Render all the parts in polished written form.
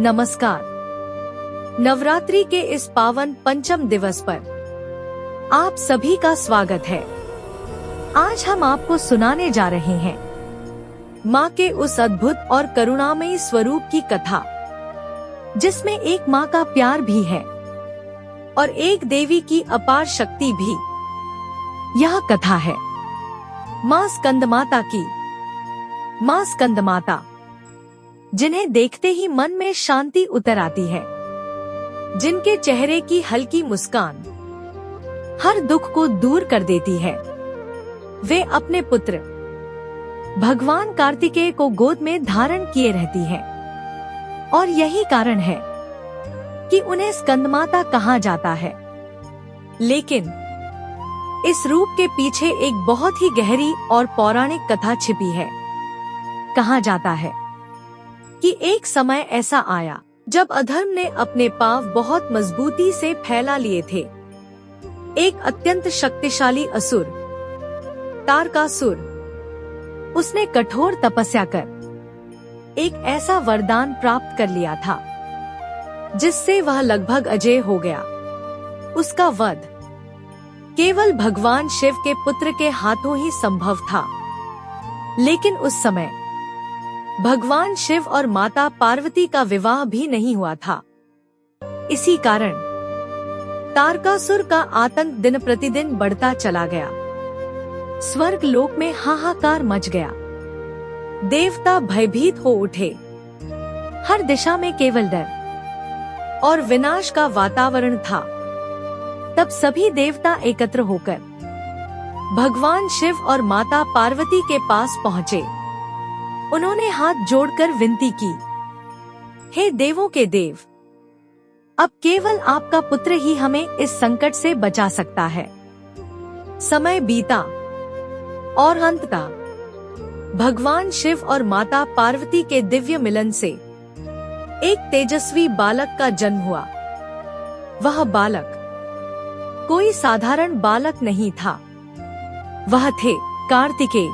नमस्कार। नवरात्रि के इस पावन पंचम दिवस पर आप सभी का स्वागत है। आज हम आपको सुनाने जा रहे हैं माँ के उस अद्भुत और करुणामयी स्वरूप की कथा, जिसमें एक माँ का प्यार भी है और एक देवी की अपार शक्ति भी। यह कथा है माँ स्कंदमाता की। माँ स्कंदमाता, जिन्हें देखते ही मन में शांति उतर आती है, जिनके चेहरे की हल्की मुस्कान हर दुख को दूर कर देती है। वे अपने पुत्र भगवान कार्तिकेय को गोद में धारण किए रहती है और यही कारण है कि उन्हें स्कंदमाता कहा जाता है। लेकिन इस रूप के पीछे एक बहुत ही गहरी और पौराणिक कथा छिपी है। कहा जाता है कि एक समय ऐसा आया जब अधर्म ने अपने पांव बहुत मजबूती से फैला लिए थे। एक अत्यंत शक्तिशाली असुर, तारकासुर, उसने कठोर तपस्या कर एक ऐसा वरदान प्राप्त कर लिया था जिससे वह लगभग अजेय हो गया। उसका वध केवल भगवान शिव के पुत्र के हाथों ही संभव था। लेकिन उस समय भगवान शिव और माता पार्वती का विवाह भी नहीं हुआ था। इसी कारण तारकासुर का आतंक दिन प्रतिदिन बढ़ता चला गया। स्वर्ग लोक में हाहाकार मच गया। देवता भयभीत हो उठे। हर दिशा में केवल डर और विनाश का वातावरण था। तब सभी देवता एकत्र होकर भगवान शिव और माता पार्वती के पास पहुँचे। उन्होंने हाथ जोड़कर विनती की, हे देवों के देव, अब केवल आपका पुत्र ही हमें इस संकट से बचा सकता है। समय बीता और अंततः भगवान शिव और माता पार्वती के दिव्य मिलन से एक तेजस्वी बालक का जन्म हुआ। वह बालक कोई साधारण बालक नहीं था, वह थे कार्तिकेय।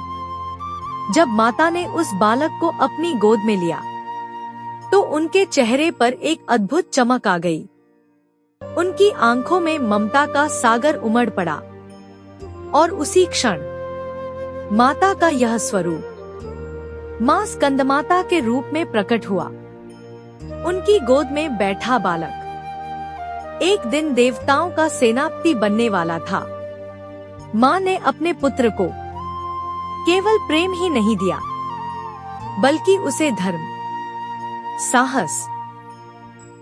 जब माता ने उस बालक को अपनी गोद में लिया तो उनके चेहरे पर एक अद्भुत चमक आ गई। उनकी आंखों में ममता का सागर उमड़ पड़ा और उसी क्षण माता का यह स्वरूप माँ स्कंदमाता के रूप में प्रकट हुआ। उनकी गोद में बैठा बालक एक दिन देवताओं का सेनापति बनने वाला था। माँ ने अपने पुत्र को केवल प्रेम ही नहीं दिया, बल्कि उसे धर्म, साहस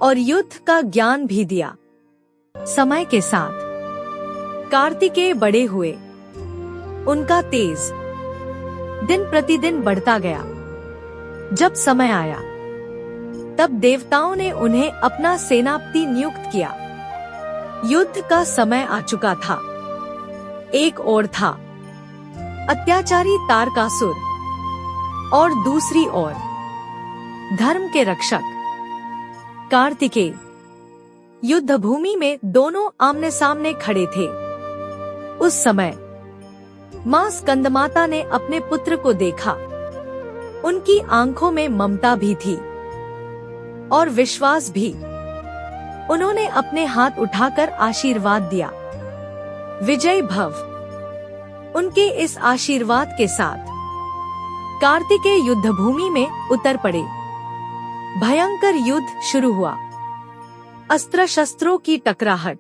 और युद्ध का ज्ञान भी दिया। समय के साथ कार्तिकेय बड़े हुए। उनका तेज दिन प्रतिदिन बढ़ता गया। जब समय आया तब देवताओं ने उन्हें अपना सेनापति नियुक्त किया। युद्ध का समय आ चुका था। एक ओर था अत्याचारी तारकासुर और दूसरी ओर धर्म के रक्षक कार्तिकेय। युद्ध भूमि में दोनों आमने सामने खड़े थे। उस समय माँ स्कंदमाता ने अपने पुत्र को देखा। उनकी आंखों में ममता भी थी और विश्वास भी। उन्होंने अपने हाथ उठाकर आशीर्वाद दिया, विजय भव। उनके इस आशीर्वाद के साथ कार्तिकेय युद्ध भूमि में उतर पड़े। भयंकर युद्ध शुरू हुआ। अस्त्र शस्त्रों की टकराहट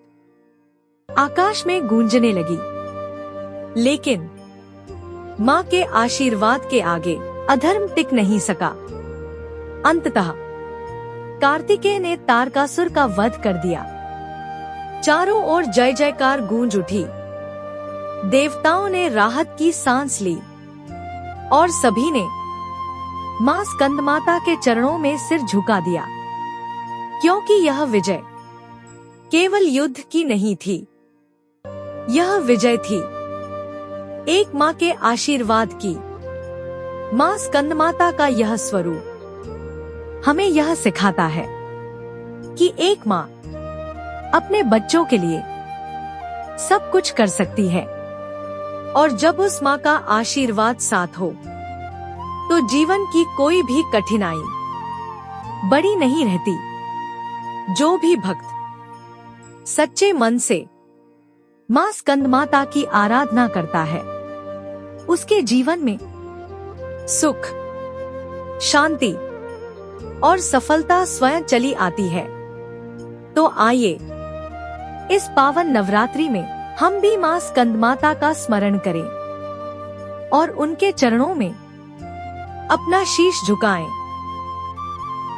आकाश में गूंजने लगी। लेकिन माँ के आशीर्वाद के आगे अधर्म टिक नहीं सका। अंततः कार्तिकेय ने तारकासुर का वध कर दिया। चारों ओर जय जयकार गूंज उठी। देवताओं ने राहत की सांस ली और सभी ने माँ स्कंदमाता के चरणों में सिर झुका दिया, क्योंकि यह विजय केवल युद्ध की नहीं थी, यह विजय थी एक माँ के आशीर्वाद की। माँ स्कंदमाता का यह स्वरूप हमें यह सिखाता है कि एक माँ अपने बच्चों के लिए सब कुछ कर सकती है और जब उस माँ का आशीर्वाद साथ हो तो जीवन की कोई भी कठिनाई बड़ी नहीं रहती। जो भी भक्त सच्चे मन से मां स्कंदमाता की आराधना करता है, उसके जीवन में सुख, शांति और सफलता स्वयं चली आती है। तो आइए इस पावन नवरात्रि में हम भी मां स्कंदमाता का स्मरण करें और उनके चरणों में अपना शीश झुकाएं।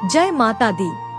जय माता दी।